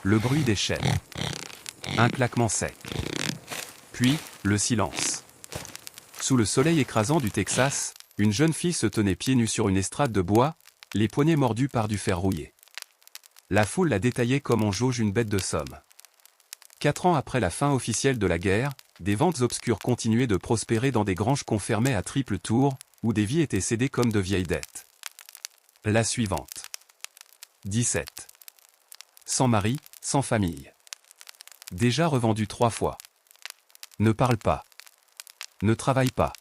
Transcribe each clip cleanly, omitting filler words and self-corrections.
le bruit des chaînes. Un claquement sec. Puis, le silence. Sous le soleil écrasant du Texas, une jeune fille se tenait pieds nus sur une estrade de bois, les poignets mordus par du fer rouillé. La foule la détaillait comme on jauge une bête de somme. 4 ans après la fin officielle de la guerre, des ventes obscures continuaient de prospérer dans des granges qu'on fermait à triple tour, où des vies étaient cédées comme de vieilles dettes. La suivante. 17. Sans mari, sans famille. Déjà revendu 3 fois. Ne parle pas. Ne travaille pas.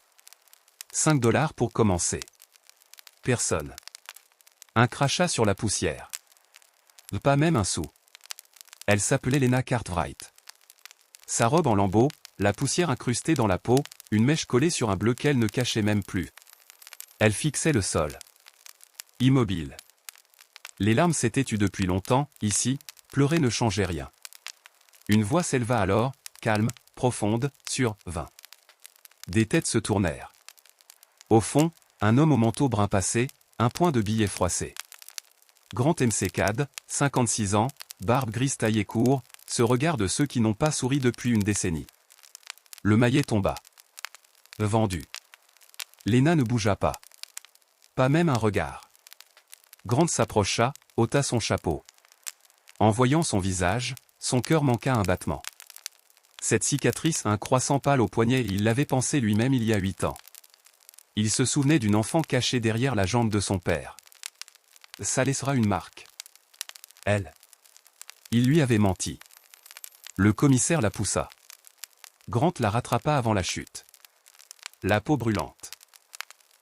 5 $ pour commencer. Personne. Un crachat sur la poussière. Pas même un sou. Elle s'appelait Lena Cartwright. Sa robe en lambeaux, la poussière incrustée dans la peau, une mèche collée sur un bleu qu'elle ne cachait même plus. Elle fixait le sol. Immobile. Les larmes s'étaient tues depuis longtemps, ici, pleurer ne changeait rien. Une voix s'éleva alors, calme, profonde, sur 20. Des têtes se tournèrent. Au fond, un homme au manteau brun passé, un point de billet froissé. Grand MC Cad, 56 ans, barbe grise taillée court, ce regard de ceux qui n'ont pas souri depuis une décennie. Le maillet tomba. Vendu. Lena ne bougea pas. Pas même un regard. Grant s'approcha, ôta son chapeau. En voyant son visage, son cœur manqua un battement. Cette cicatrice a un croissant pâle au poignet, il l'avait pensé lui-même il y a 8 ans. Il se souvenait d'une enfant cachée derrière la jambe de son père. Ça laissera une marque. Elle. Il lui avait menti. Le commissaire la poussa. Grant la rattrapa avant la chute. La peau brûlante.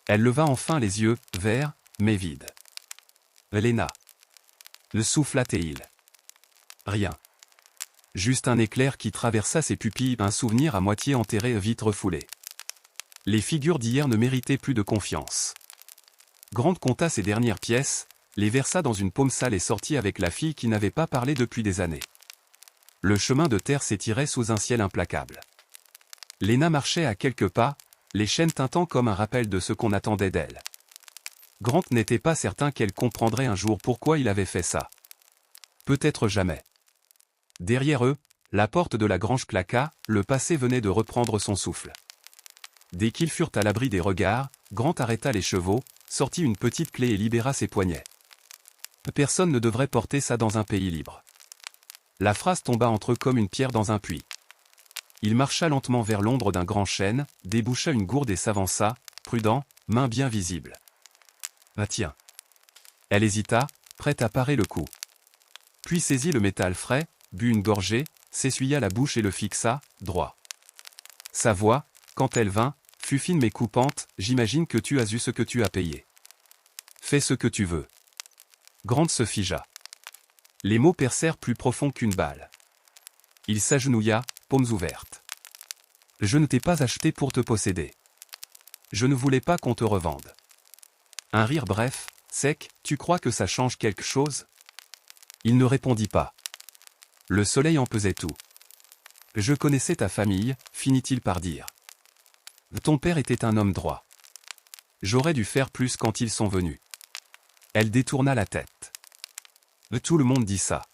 Elle leva enfin les yeux, verts, mais vides. Lena. Le souffle attéil. Rien. Juste un éclair qui traversa ses pupilles, un souvenir à moitié enterré, vite refoulé. Les figures d'hier ne méritaient plus de confiance. Grant compta ses dernières pièces, les versa dans une paume sale et sortit avec la fille qui n'avait pas parlé depuis des années. Le chemin de terre s'étirait sous un ciel implacable. Lena marchait à quelques pas, les chaînes tintant comme un rappel de ce qu'on attendait d'elle. Grant n'était pas certain qu'elle comprendrait un jour pourquoi il avait fait ça. Peut-être jamais. Derrière eux, la porte de la grange claqua, le passé venait de reprendre son souffle. Dès qu'ils furent à l'abri des regards, Grant arrêta les chevaux, sortit une petite clé et libéra ses poignets. Personne ne devrait porter ça dans un pays libre. La phrase tomba entre eux comme une pierre dans un puits. Il marcha lentement vers l'ombre d'un grand chêne, déboucha une gourde et s'avança, prudent, main bien visible. Ah tiens. Elle hésita, prête à parer le coup. Puis saisit le métal frais, but une gorgée, s'essuya la bouche et le fixa, droit. Sa voix, quand elle vint, fut fine mais coupante, j'imagine que tu as eu ce que tu as payé. Fais ce que tu veux. Grant se figea. Les mots percèrent plus profond qu'une balle. Il s'agenouilla, paumes ouvertes. Je ne t'ai pas acheté pour te posséder. Je ne voulais pas qu'on te revende. Un rire bref, sec, tu crois que ça change quelque chose? Il ne répondit pas. Le soleil en pesait tout. Je connaissais ta famille, finit-il par dire. Ton père était un homme droit. J'aurais dû faire plus quand ils sont venus. Elle détourna la tête. Tout le monde dit ça.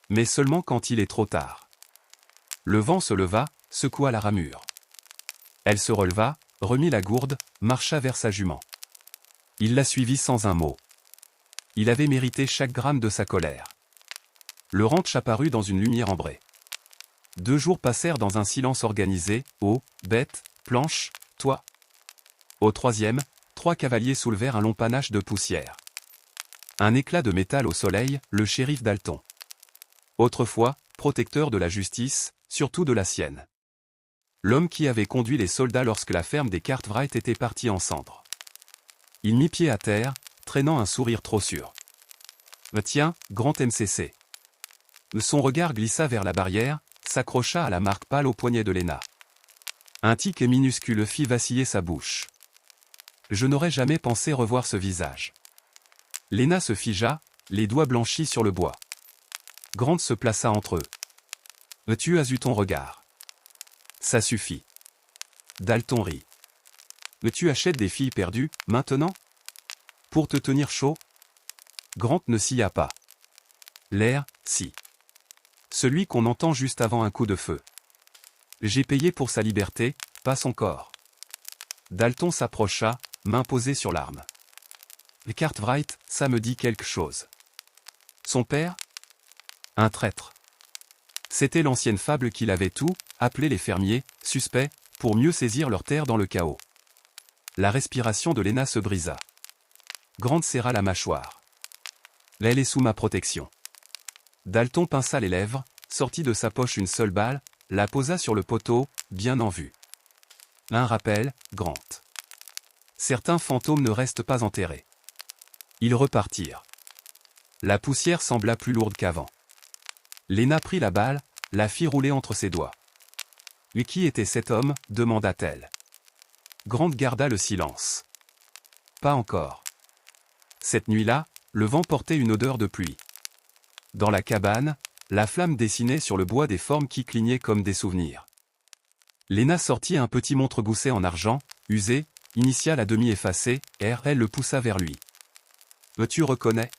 Mais seulement quand il est trop tard. Le vent se leva, secoua la ramure. Elle se releva, remit la gourde, marcha vers sa jument. Il la suivit sans un mot. Il avait mérité chaque gramme de sa colère. Le ranch apparut dans une lumière ambrée. 2 jours passèrent dans un silence organisé, eau, bêtes, planches, toit. Au 3e, 3 cavaliers soulevèrent un long panache de poussière. Un éclat de métal au soleil, le shérif Dalton. Autrefois, protecteur de la justice, surtout de la sienne. L'homme qui avait conduit les soldats lorsque la ferme des Cartwright était partie en cendres. Il mit pied à terre, traînant un sourire trop sûr. Tiens, Grand MCC. Son regard glissa vers la barrière, s'accrocha à la marque pâle au poignet de Lena. Un tic minuscule fit vaciller sa bouche. Je n'aurais jamais pensé revoir ce visage. Lena se figea, les doigts blanchis sur le bois. Grant se plaça entre eux. Tu as eu ton regard. Ça suffit. Dalton rit. Tu achètes des filles perdues, maintenant? Pour te tenir chaud? Grant ne sia pas. L'air, si. Celui qu'on entend juste avant un coup de feu. J'ai payé pour sa liberté, pas son corps. Dalton s'approcha, main posée sur l'arme. Cartwright, ça me dit quelque chose. Son père? Un traître. C'était l'ancienne fable qu'il avait tout, appelé les fermiers, suspects, pour mieux saisir leurs terres dans le chaos. La respiration de Lena se brisa. Grant serra la mâchoire. Elle est sous ma protection. Dalton pinça les lèvres, sortit de sa poche une seule balle, la posa sur le poteau, bien en vue. Un rappel, Grant. Certains fantômes ne restent pas enterrés. Ils repartirent. La poussière sembla plus lourde qu'avant. Lena prit la balle, la fit rouler entre ses doigts. « Et qui était cet homme » demanda-t-elle. Grant garda le silence. Pas encore. Cette nuit-là, le vent portait une odeur de pluie. Dans la cabane, la flamme dessinait sur le bois des formes qui clignaient comme des souvenirs. Lena sortit un petit montre-gousset en argent, usé, initial à demi effacé, elle le poussa vers lui. « Tu reconnais ?»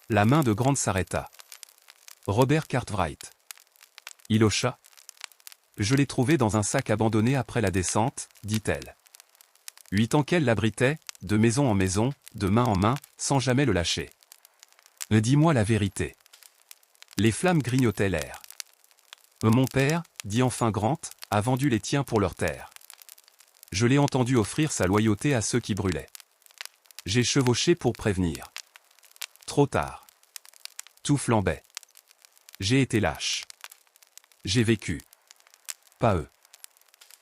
La main de Grant s'arrêta. « Robert Cartwright. » Il hocha. « Je l'ai trouvé dans un sac abandonné après la descente, » dit-elle. 8 ans qu'elle l'abritait, de maison en maison, de main en main, sans jamais le lâcher. « Dis-moi la vérité. » Les flammes grignotaient l'air. « Mon père, » dit enfin Grant, « a vendu les tiens pour leur terre. Je l'ai entendu offrir sa loyauté à ceux qui brûlaient. J'ai chevauché pour prévenir. Trop tard. Tout flambait. J'ai été lâche. J'ai vécu. Pas eux. »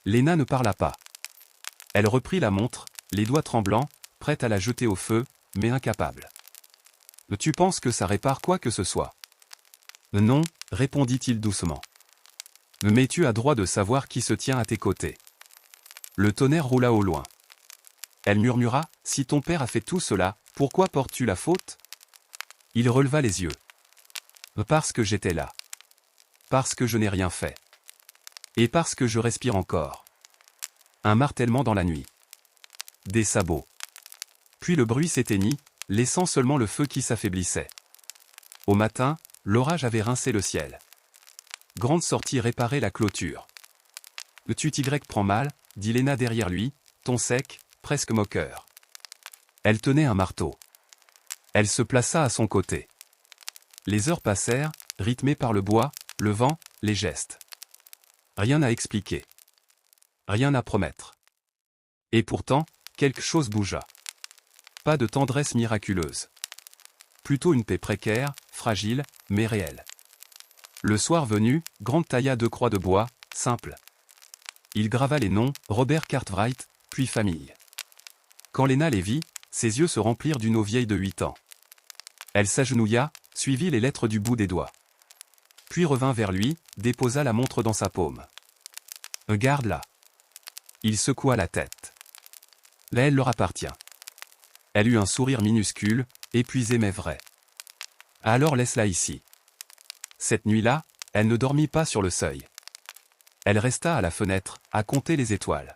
Lena ne parla pas. Elle reprit la montre, les doigts tremblants, prête à la jeter au feu, mais incapable. « Tu penses que ça répare quoi que ce soit ?»« Non, » répondit-il doucement. « Mais tu as droit de savoir qui se tient à tes côtés. » Le tonnerre roula au loin. Elle murmura, « Si ton père a fait tout cela, pourquoi portes-tu la faute ?» Il releva les yeux. « Parce que j'étais là. Parce que je n'ai rien fait. Et parce que je respire encore. » Un martèlement dans la nuit. Des sabots. Puis le bruit s'éteignit, laissant seulement le feu qui s'affaiblissait. Au matin, l'orage avait rincé le ciel. Grant sortit réparer la clôture. « Tu prends mal » dit Lena derrière lui, ton sec, presque moqueur. Elle tenait un marteau. Elle se plaça à son côté. Les heures passèrent, rythmées par le bois, le vent, les gestes. Rien à expliquer. Rien à promettre. Et pourtant, quelque chose bougea. Pas de tendresse miraculeuse. Plutôt une paix précaire, fragile, mais réelle. Le soir venu, Grant tailla 2 croix de bois, simples. Il grava les noms, Robert Cartwright, puis famille. Quand Lena les vit, ses yeux se remplirent d'une eau vieille de 8 ans. Elle s'agenouilla, suivit les lettres du bout des doigts. Puis revint vers lui, déposa la montre dans sa paume. « Garde-la. » Il secoua la tête. « Là, elle leur appartient. » Elle eut un sourire minuscule, épuisé mais vrai. « Alors laisse-la ici. » Cette nuit-là, elle ne dormit pas sur le seuil. Elle resta à la fenêtre, à compter les étoiles.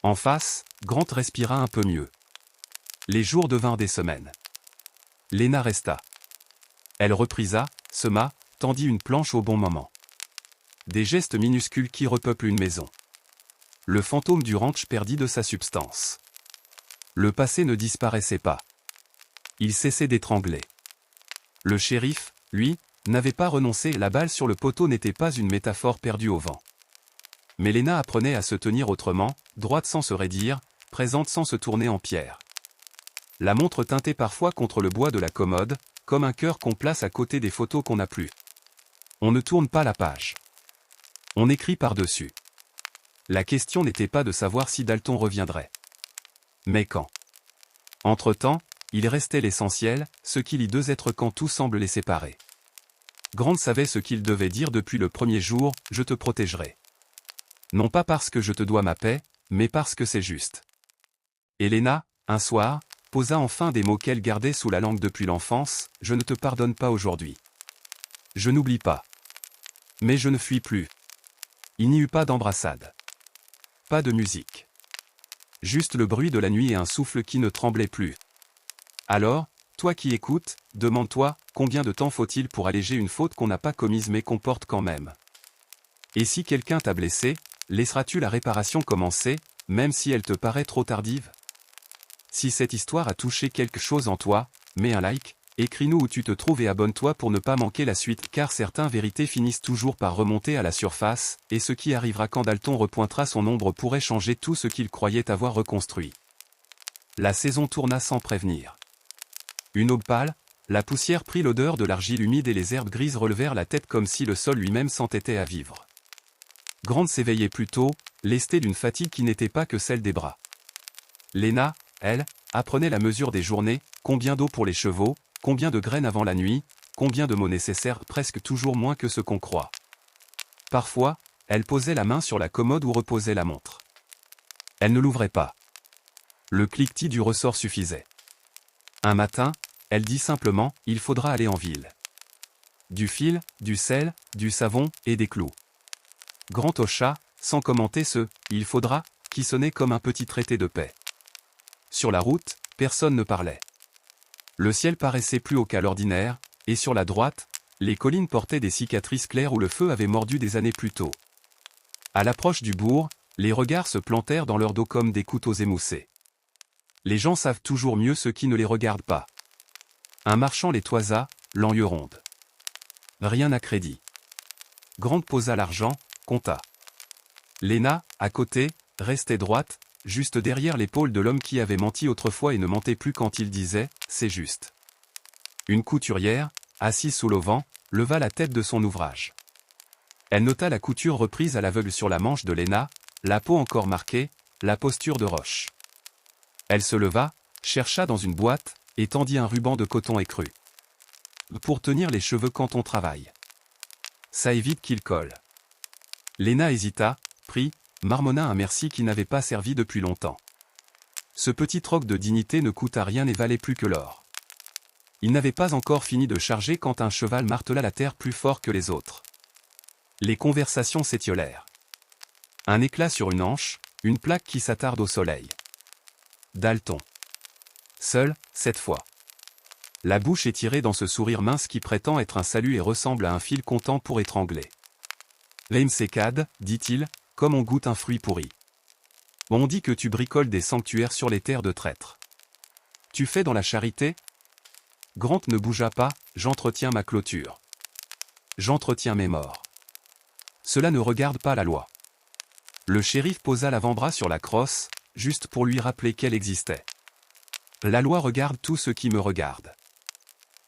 En face, Grant respira un peu mieux. Les jours devinrent des semaines. Lena resta. Elle reprisa, sema, tendit une planche au bon moment. Des gestes minuscules qui repeuplent une maison. Le fantôme du ranch perdit de sa substance. Le passé ne disparaissait pas. Il cessait d'étrangler. Le shérif, lui, n'avait pas renoncé, la balle sur le poteau n'était pas une métaphore perdue au vent. Mais Lena apprenait à se tenir autrement, droite sans se raidir, présente sans se tourner en pierre. La montre tintait parfois contre le bois de la commode, comme un cœur qu'on place à côté des photos qu'on n'a plus. On ne tourne pas la page. On écrit par-dessus. La question n'était pas de savoir si Dalton reviendrait. Mais quand. Entre-temps, il restait l'essentiel, ce qui lie 2 êtres quand tout semble les séparer. Grant savait ce qu'il devait dire depuis le premier jour, « Je te protégerai. » Non pas parce que je te dois ma paix, mais parce que c'est juste. Et Lena, un soir, posa enfin des mots qu'elle gardait sous la langue depuis l'enfance, « Je ne te pardonne pas aujourd'hui. Je n'oublie pas. Mais je ne fuis plus. » Il n'y eut pas d'embrassade. Pas de musique. Juste le bruit de la nuit et un souffle qui ne tremblait plus. Alors, Toi qui écoutes, demande-toi, combien de temps faut-il pour alléger une faute qu'on n'a pas commise mais qu'on porte quand même? Et si quelqu'un t'a blessé, laisseras-tu la réparation commencer, même si elle te paraît trop tardive? Si cette histoire a touché quelque chose en toi, mets un like, écris-nous où tu te trouves et abonne-toi pour ne pas manquer la suite car certaines vérités finissent toujours par remonter à la surface, et ce qui arrivera quand Dalton repointera son ombre pourrait changer tout ce qu'il croyait avoir reconstruit. La saison tourna sans prévenir. Une aube pâle, la poussière prit l'odeur de l'argile humide et les herbes grises relevèrent la tête comme si le sol lui-même s'entêtait à vivre. Grant s'éveillait plus tôt, lestée d'une fatigue qui n'était pas que celle des bras. Lena, elle, apprenait la mesure des journées, combien d'eau pour les chevaux, combien de graines avant la nuit, combien de mots nécessaires, presque toujours moins que ce qu'on croit. Parfois, elle posait la main sur la commode où reposait la montre. Elle ne l'ouvrait pas. Le cliquetis du ressort suffisait. Un matin, elle dit simplement « Il faudra aller en ville ». Du fil, du sel, du savon et des clous. Grant hocha, sans commenter ce « il faudra » qui sonnait comme un petit traité de paix. Sur la route, personne ne parlait. Le ciel paraissait plus haut qu'à l'ordinaire, et sur la droite, les collines portaient des cicatrices claires où le feu avait mordu des années plus tôt. À l'approche du bourg, les regards se plantèrent dans leur dos comme des couteaux émoussés. Les gens savent toujours mieux ceux qui ne les regardent pas. Un marchand les toisa, l'en ronde. Rien à crédit. Grant posa l'argent, compta. Lena, à côté, restait droite, juste derrière l'épaule de l'homme qui avait menti autrefois et ne mentait plus quand il disait « c'est juste ». Une couturière, assise sous l'auvent, leva la tête de son ouvrage. Elle nota la couture reprise à l'aveugle sur la manche de Lena, la peau encore marquée, la posture de roche. Elle se leva, chercha dans une boîte, et tendit un ruban de coton écru. Pour tenir les cheveux quand on travaille. Ça évite qu'ils collent. Lena hésita, prit, marmonna un merci qui n'avait pas servi depuis longtemps. Ce petit troc de dignité ne coûta rien et valait plus que l'or. Il n'avait pas encore fini de charger quand un cheval martela la terre plus fort que les autres. Les conversations s'étiolèrent. Un éclat sur une hanche, une plaque qui s'attarde au soleil. Dalton. Seul, cette fois. La bouche étirée dans ce sourire mince qui prétend être un salut et ressemble à un fil comptant pour étrangler. L'Aimsekad, dit-il, comme on goûte un fruit pourri. On dit que tu bricoles des sanctuaires sur les terres de traîtres. Tu fais dans la charité? Grant ne bougea pas, j'entretiens ma clôture. J'entretiens mes morts. Cela ne regarde pas la loi. Le shérif posa l'avant-bras sur la crosse, juste pour lui rappeler qu'elle existait. La loi regarde tout ce qui me regarde.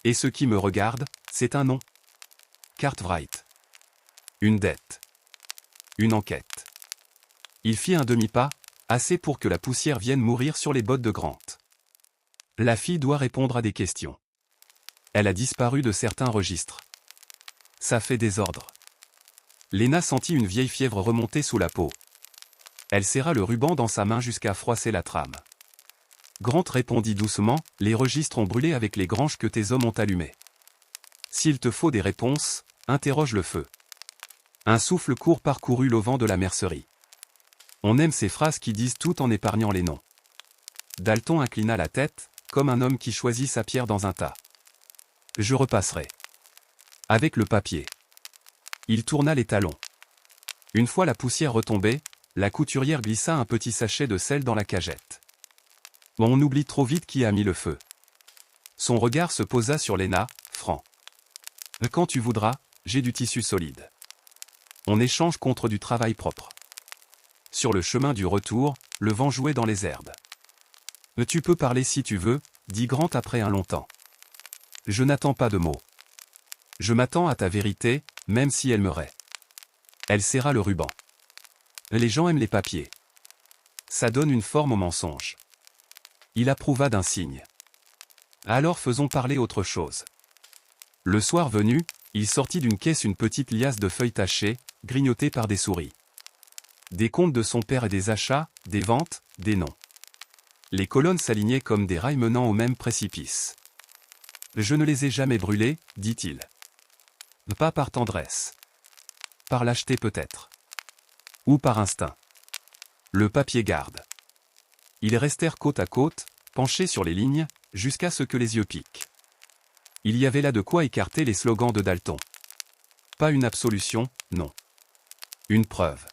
Et ce qui me regarde, c'est un nom. Cartwright. Une dette. Une enquête. Il fit un demi-pas, assez pour que la poussière vienne mourir sur les bottes de Grant. La fille doit répondre à des questions. Elle a disparu de certains registres. Ça fait désordre. Lena sentit une vieille fièvre remonter sous la peau. Elle serra le ruban dans sa main jusqu'à froisser la trame. Grant répondit doucement, « Les registres ont brûlé avec les granges que tes hommes ont allumées. S'il te faut des réponses, interroge le feu. » Un souffle court parcourut l'auvent de la mercerie. On aime ces phrases qui disent tout en épargnant les noms. Dalton inclina la tête, comme un homme qui choisit sa pierre dans un tas. « Je repasserai. » Avec le papier. Il tourna les talons. Une fois la poussière retombée, la couturière glissa un petit sachet de sel dans la cagette. On oublie trop vite qui a mis le feu. Son regard se posa sur Lena, franc. Quand tu voudras, j'ai du tissu solide. On échange contre du travail propre. Sur le chemin du retour, le vent jouait dans les herbes. Tu peux parler si tu veux, dit Grant après un long temps. Je n'attends pas de mots. Je m'attends à ta vérité, même si elle me raie. Elle serra le ruban. Les gens aiment les papiers. Ça donne une forme au mensonge. Il approuva d'un signe. Alors faisons parler autre chose. Le soir venu, il sortit d'une caisse une petite liasse de feuilles tachées, grignotées par des souris. Des comptes de son père et des achats, des ventes, des noms. Les colonnes s'alignaient comme des rails menant au même précipice. Je ne les ai jamais brûlés, dit-il. Pas par tendresse. Par lâcheté peut-être. Ou par instinct. Le papier garde. Ils restèrent côte à côte, penchés sur les lignes, jusqu'à ce que les yeux piquent. Il y avait là de quoi écarter les slogans de Dalton. Pas une absolution, non. Une preuve.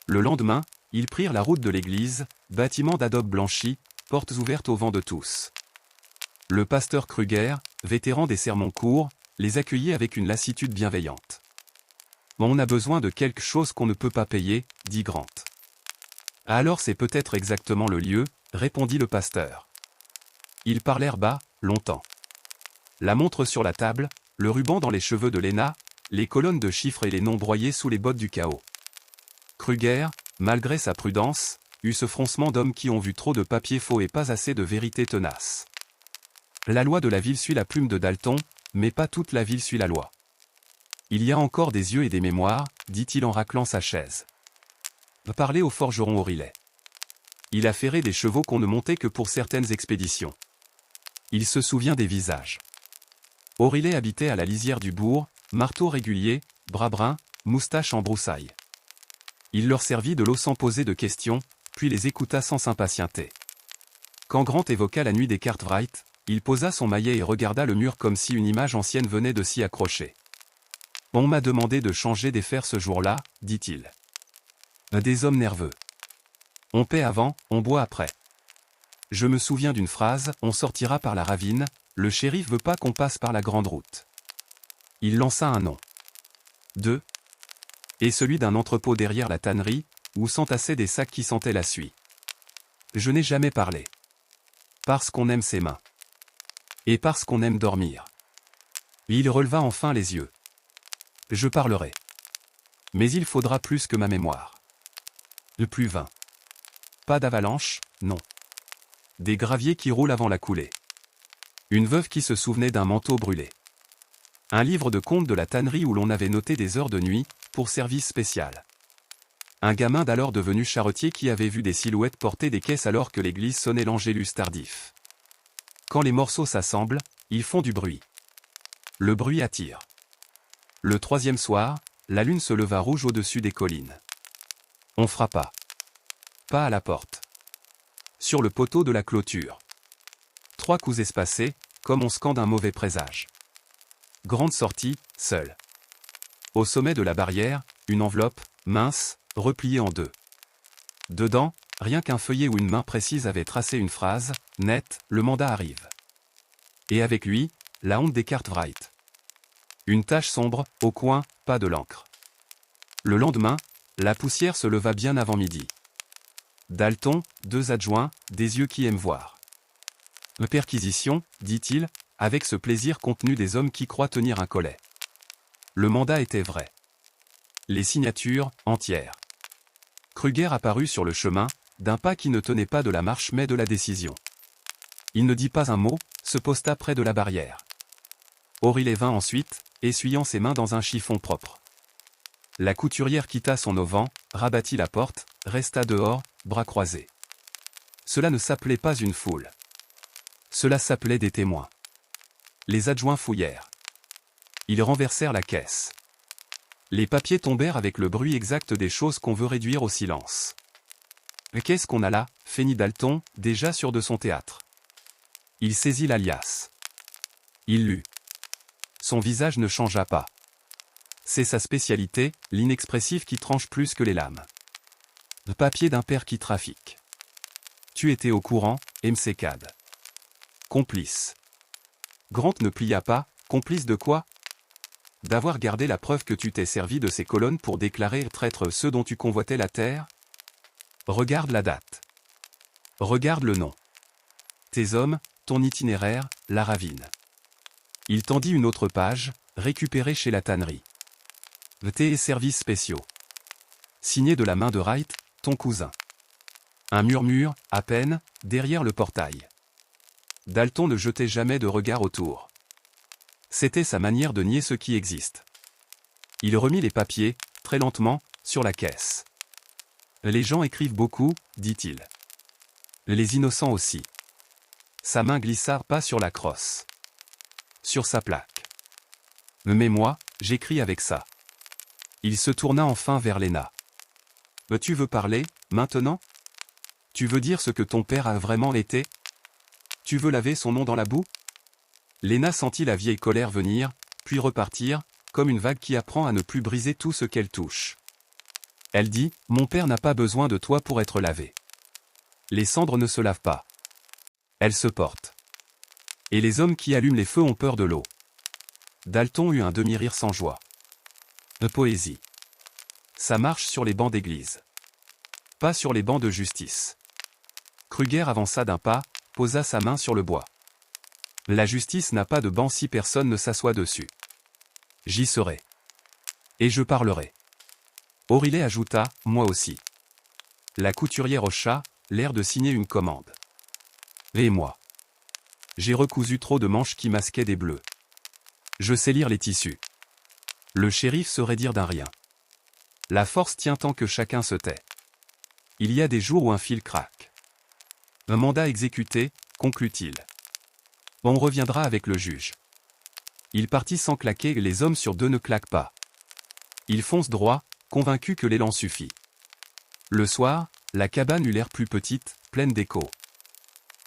Le lendemain, ils prirent la route de l'église, bâtiment d'adobe blanchi, portes ouvertes au vent de tous. Le pasteur Kruger, vétéran des sermons courts, les accueillit avec une lassitude bienveillante. « On a besoin de quelque chose qu'on ne peut pas payer, dit Grant. »« Alors c'est peut-être exactement le lieu, répondit le pasteur. Ils parlèrent bas, longtemps. La montre sur la table, le ruban dans les cheveux de Lena, les colonnes de chiffres et les noms broyés sous les bottes du chaos. Kruger, malgré sa prudence, eut ce froncement d'hommes qui ont vu trop de papier faux et pas assez de vérité tenace. La loi de la ville suit la plume de Dalton, mais pas toute la ville suit la loi. Il y a encore des yeux et des mémoires, dit-il en raclant sa chaise. Parlez au forgeron O'Reilly. Il a ferré des chevaux qu'on ne montait que pour certaines expéditions. Il se souvient des visages. O'Reilly habitait à la lisière du bourg, marteau régulier, bras bruns, moustache en broussailles. Il leur servit de l'eau sans poser de questions, puis les écouta sans s'impatienter. Quand Grant évoqua la nuit des Cartwright, il posa son maillet et regarda le mur comme si une image ancienne venait de s'y accrocher. « On m'a demandé de changer des fers ce jour-là, dit-il. Des hommes nerveux. On paie avant, on boit après. Je me souviens d'une phrase, on sortira par la ravine, le shérif veut pas qu'on passe par la grande route. Il lança un nom. 2. Et celui d'un entrepôt derrière la tannerie, où s'entassaient des sacs qui sentaient la suie. Je n'ai jamais parlé. Parce qu'on aime ses mains. Et parce qu'on aime dormir. Il releva enfin les yeux. Je parlerai. Mais il faudra plus que ma mémoire. De plus 20. Pas d'avalanche, non. Des graviers qui roulent avant la coulée. Une veuve qui se souvenait d'un manteau brûlé. Un livre de contes de la tannerie où l'on avait noté des heures de nuit, pour service spécial. Un gamin d'alors devenu charretier qui avait vu des silhouettes porter des caisses alors que l'église sonnait l'angélus tardif. Quand les morceaux s'assemblent, ils font du bruit. Le bruit attire. Le troisième soir, la lune se leva rouge au-dessus des collines. On frappa. Pas à la porte. Sur le poteau de la clôture. 3 coups espacés, comme on scande un mauvais présage. Grande sortie, seule. Au sommet de la barrière, une enveloppe, mince, repliée en 2. Dedans, rien qu'un feuillet où une main précise avait tracé une phrase, nette, le mandat arrive. Et avec lui, la honte des Cartwright. Une tache sombre, au coin, pas de l'encre. Le lendemain, la poussière se leva bien avant midi. Dalton, 2 adjoints, des yeux qui aiment voir. Perquisition, dit-il, avec ce plaisir contenu des hommes qui croient tenir un collet. Le mandat était vrai. Les signatures, entières. Kruger apparut sur le chemin, d'un pas qui ne tenait pas de la marche mais de la décision. Il ne dit pas un mot, se posta près de la barrière. O'Reilly vint ensuite, essuyant ses mains dans un chiffon propre. La couturière quitta son auvent, rabattit la porte, resta dehors, bras croisés. Cela ne s'appelait pas une foule. Cela s'appelait des témoins. Les adjoints fouillèrent. Ils renversèrent la caisse. Les papiers tombèrent avec le bruit exact des choses qu'on veut réduire au silence. « Qu'est-ce qu'on a là » feignit Dalton, déjà sûr de son théâtre. Il saisit l'alias. Il lut. Son visage ne changea pas. C'est sa spécialité, l'inexpressif qui tranche plus que les lames. Le papier d'un père qui trafique. Tu étais au courant, MC Cad. Complice. Grant ne plia pas, complice de quoi? D'avoir gardé la preuve que tu t'es servi de ces colonnes pour déclarer traître ceux dont tu convoitais la terre? Regarde la date. Regarde le nom. Tes hommes, ton itinéraire, la ravine. Il tendit une autre page, récupérée chez la tannerie. Tes services spéciaux. Signé de la main de Wright, ton cousin. Un murmure, à peine, derrière le portail. Dalton ne jetait jamais de regard autour. C'était sa manière de nier ce qui existe. Il remit les papiers, très lentement, sur la caisse. Les gens écrivent beaucoup, dit-il. Les innocents aussi. Sa main glissa pas sur la crosse. Sur sa plaque. Mais moi, j'écris avec ça. Il se tourna enfin vers Lena. Tu veux parler, maintenant? Tu veux dire ce que ton père a vraiment été? Tu veux laver son nom dans la boue? Léna sentit la vieille colère venir, puis repartir, comme une vague qui apprend à ne plus briser tout ce qu'elle touche. Elle dit, « Mon père n'a pas besoin de toi pour être lavé. Les cendres ne se lavent pas. Elles se portent. Et les hommes qui allument les feux ont peur de l'eau. » Dalton eut un demi-rire sans joie. De poésie. Ça marche sur les bancs d'église. Pas sur les bancs de justice. Kruger avança d'un pas, posa sa main sur le bois. La justice n'a pas de banc si personne ne s'assoit dessus. J'y serai. Et je parlerai. Oriley ajouta, moi aussi. La couturière hocha, l'air de signer une commande. Et moi. J'ai recousu trop de manches qui masquaient des bleus. Je sais lire les tissus. Le shérif saurait dire d'un rien. La force tient tant que chacun se tait. Il y a des jours où un fil craque. Un mandat exécuté, conclut-il. On reviendra avec le juge. Il partit sans claquer et les hommes sur deux ne claquent pas. Ils foncent droit, convaincus que l'élan suffit. Le soir, la cabane eut l'air plus petite, pleine d'échos.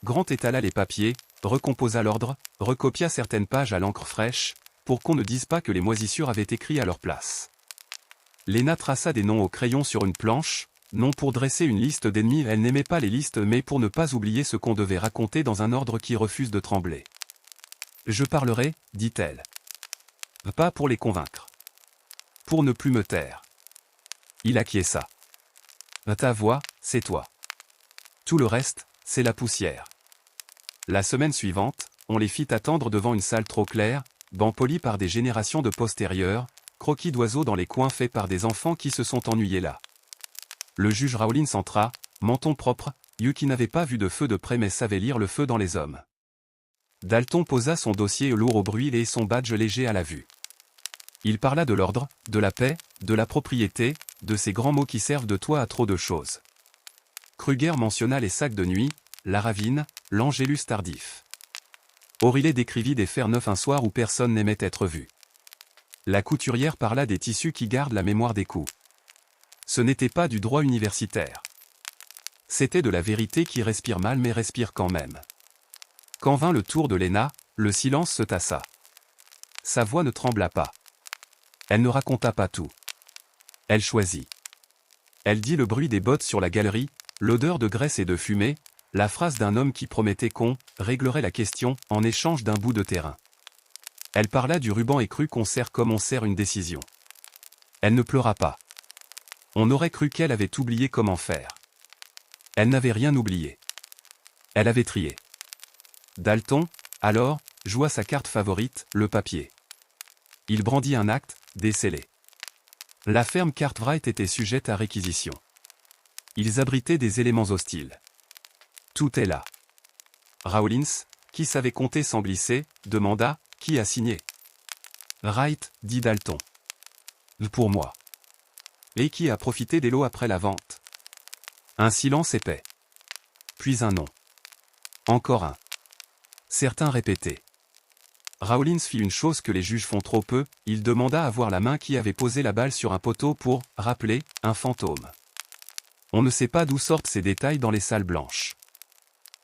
Grant étala les papiers, recomposa l'ordre, recopia certaines pages à l'encre fraîche, pour qu'on ne dise pas que les moisissures avaient écrit à leur place. Léna traça des noms au crayon sur une planche, non pour dresser une liste d'ennemis, elle n'aimait pas les listes mais pour ne pas oublier ce qu'on devait raconter dans un ordre qui refuse de trembler. « Je parlerai, dit-elle. Pas pour les convaincre. Pour ne plus me taire. » Il acquiesça. « Ta voix, c'est toi. Tout le reste, c'est la poussière. » La semaine suivante, on les fit attendre devant une salle trop claire, bancs polis par des générations de postérieurs, croquis d'oiseaux dans les coins faits par des enfants qui se sont ennuyés là. Le juge Rawlins entra, menton propre, yeux qui n'avaient pas vu de feu de près mais savaient lire le feu dans les hommes. Dalton posa son dossier lourd au bruit et son badge léger à la vue. Il parla de l'ordre, de la paix, de la propriété, de ces grands mots qui servent de toit à trop de choses. Kruger mentionna les sacs de nuit, la ravine, l'Angélus tardif. Oriley décrivit des fers neufs un soir où personne n'aimait être vu. La couturière parla des tissus qui gardent la mémoire des coups. Ce n'était pas du droit universitaire. C'était de la vérité qui respire mal mais respire quand même. Quand vint le tour de Léna, le silence se tassa. Sa voix ne trembla pas. Elle ne raconta pas tout. Elle choisit. Elle dit le bruit des bottes sur la galerie, l'odeur de graisse et de fumée, la phrase d'un homme qui promettait qu'on réglerait la question en échange d'un bout de terrain. Elle parla du ruban et crut qu'on serre comme on serre une décision. Elle ne pleura pas. On aurait cru qu'elle avait oublié comment faire. Elle n'avait rien oublié. Elle avait trié. Dalton, alors, joua sa carte favorite, le papier. Il brandit un acte, décellé. La ferme Cartwright était sujette à réquisition. Ils abritaient des éléments hostiles. Tout est là. Rawlins, qui savait compter sans glisser, demanda, qui a signé? Wright, dit Dalton. Pour moi. Et qui a profité des lots après la vente? Un silence épais. Puis un nom. Encore un. Certains répétaient. Rawlins fit une chose que les juges font trop peu, il demanda à voir la main qui avait posé la balle sur un poteau pour rappeler un fantôme. On ne sait pas d'où sortent ces détails dans les salles blanches.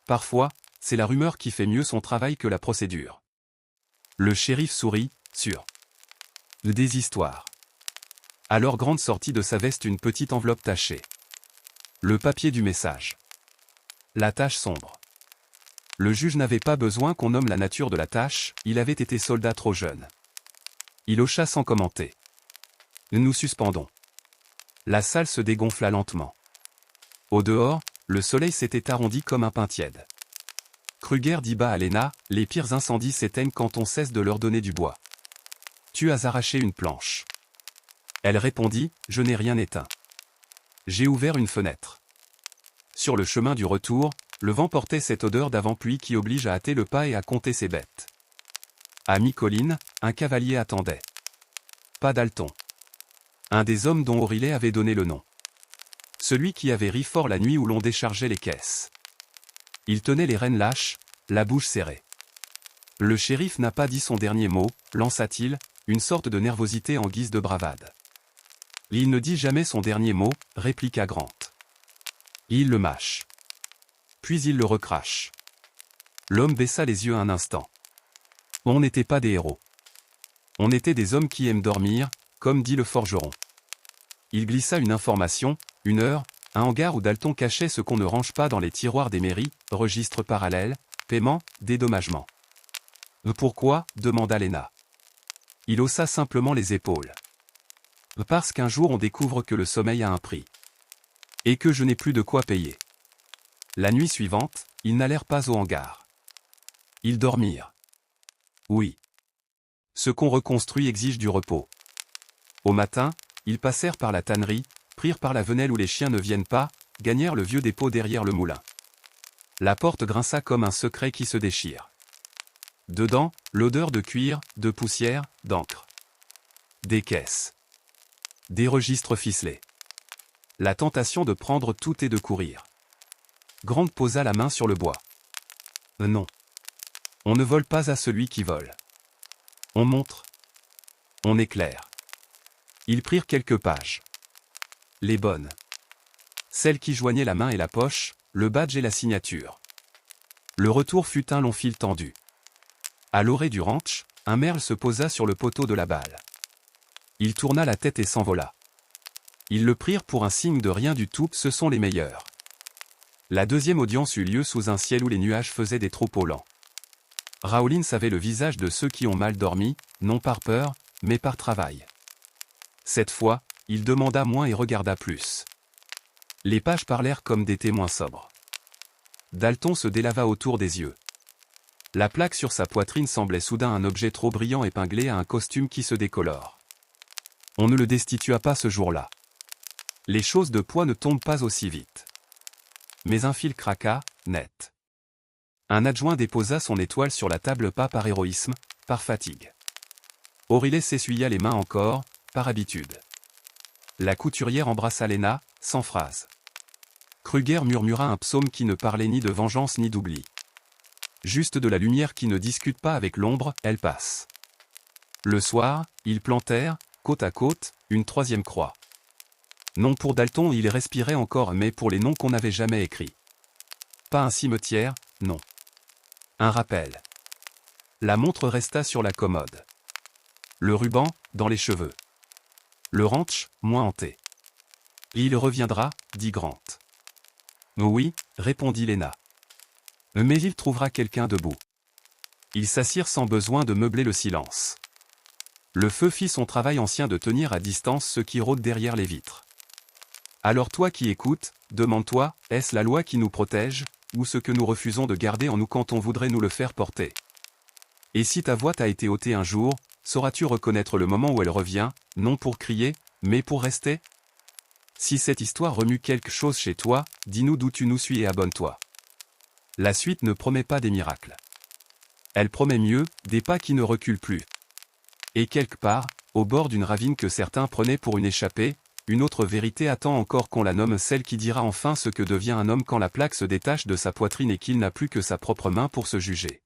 Parfois, c'est la rumeur qui fait mieux son travail que la procédure. Le shérif sourit, sûr. Des histoires. Alors Grant sortit de sa veste une petite enveloppe tachée. Le papier du message. La tache sombre. Le juge n'avait pas besoin qu'on nomme la nature de la tâche, il avait été soldat trop jeune. Il hocha sans commenter. Nous suspendons. La salle se dégonfla lentement. Au dehors, le soleil s'était arrondi comme un pain tiède. Kruger dit bas à Léna, les pires incendies s'éteignent quand on cesse de leur donner du bois. Tu as arraché une planche. Elle répondit, je n'ai rien éteint. J'ai ouvert une fenêtre. Sur le chemin du retour, le vent portait cette odeur d'avant-pluie qui oblige à hâter le pas et à compter ses bêtes. À mi-colline, un cavalier attendait. Pas Dalton. Un des hommes dont Oriley avait donné le nom. Celui qui avait ri fort la nuit où l'on déchargeait les caisses. Il tenait les rênes lâches, la bouche serrée. Le shérif n'a pas dit son dernier mot, lança-t-il, une sorte de nervosité en guise de bravade. Il ne dit jamais son dernier mot, répliqua Grant. Il le mâche. Puis il le recrache. L'homme baissa les yeux un instant. On n'était pas des héros. On était des hommes qui aiment dormir, comme dit le forgeron. Il glissa une information, une heure, un hangar où Dalton cachait ce qu'on ne range pas dans les tiroirs des mairies, registre parallèle, paiement, dédommagement. Pourquoi demanda Lena. Il haussa simplement les épaules. Parce qu'un jour on découvre que le sommeil a un prix. Et que je n'ai plus de quoi payer. La nuit suivante, ils n'allèrent pas au hangar. Ils dormirent. Oui. Ce qu'on reconstruit exige du repos. Au matin, ils passèrent par la tannerie, prirent par la venelle où les chiens ne viennent pas, gagnèrent le vieux dépôt derrière le moulin. La porte grinça comme un secret qui se déchire. Dedans, l'odeur de cuir, de poussière, d'encre. Des caisses. Des registres ficelés. La tentation de prendre tout et de courir. Grant posa la main sur le bois. Non. On ne vole pas à celui qui vole. On montre. On éclaire. Ils prirent quelques pages. Les bonnes. Celles qui joignaient la main et la poche, le badge et la signature. Le retour fut un long fil tendu. À l'orée du ranch, un merle se posa sur le poteau de la balle. Il tourna la tête et s'envola. Ils le prirent pour un signe de rien du tout, ce sont les meilleurs. La deuxième audience eut lieu sous un ciel où les nuages faisaient des troupeaux lents. Rawlins avait le visage de ceux qui ont mal dormi, non par peur, mais par travail. Cette fois, il demanda moins et regarda plus. Les pages parlèrent comme des témoins sobres. Dalton se délava autour des yeux. La plaque sur sa poitrine semblait soudain un objet trop brillant épinglé à un costume qui se décolore. On ne le destitua pas ce jour-là. Les choses de poids ne tombent pas aussi vite. Mais un fil craqua, net. Un adjoint déposa son étoile sur la table, pas par héroïsme, par fatigue. Aurelie s'essuya les mains encore, par habitude. La couturière embrassa Lena, sans phrase. Kruger murmura un psaume qui ne parlait ni de vengeance ni d'oubli. Juste de la lumière qui ne discute pas avec l'ombre, elle passe. Le soir, ils plantèrent, côte à côte, une troisième croix. Non pour Dalton, il respirait encore, mais pour les noms qu'on n'avait jamais écrits. Pas un cimetière, non. Un rappel. La montre resta sur la commode. Le ruban, dans les cheveux. Le ranch, moins hanté. Il reviendra, dit Grant. Oui, répondit Lena. Mais il trouvera quelqu'un debout. Ils s'assirent sans besoin de meubler le silence. Le feu fit son travail ancien de tenir à distance ceux qui rôdent derrière les vitres. Alors toi qui écoutes, demande-toi, est-ce la loi qui nous protège, ou ce que nous refusons de garder en nous quand on voudrait nous le faire porter? Et si ta voix t'a été ôtée un jour, sauras-tu reconnaître le moment où elle revient, non pour crier, mais pour rester? Si cette histoire remue quelque chose chez toi, dis-nous d'où tu nous suis et abonne-toi. La suite ne promet pas des miracles. Elle promet mieux, des pas qui ne reculent plus. Et quelque part, au bord d'une ravine que certains prenaient pour une échappée, une autre vérité attend encore qu'on la nomme, celle qui dira enfin ce que devient un homme quand la plaque se détache de sa poitrine et qu'il n'a plus que sa propre main pour se juger.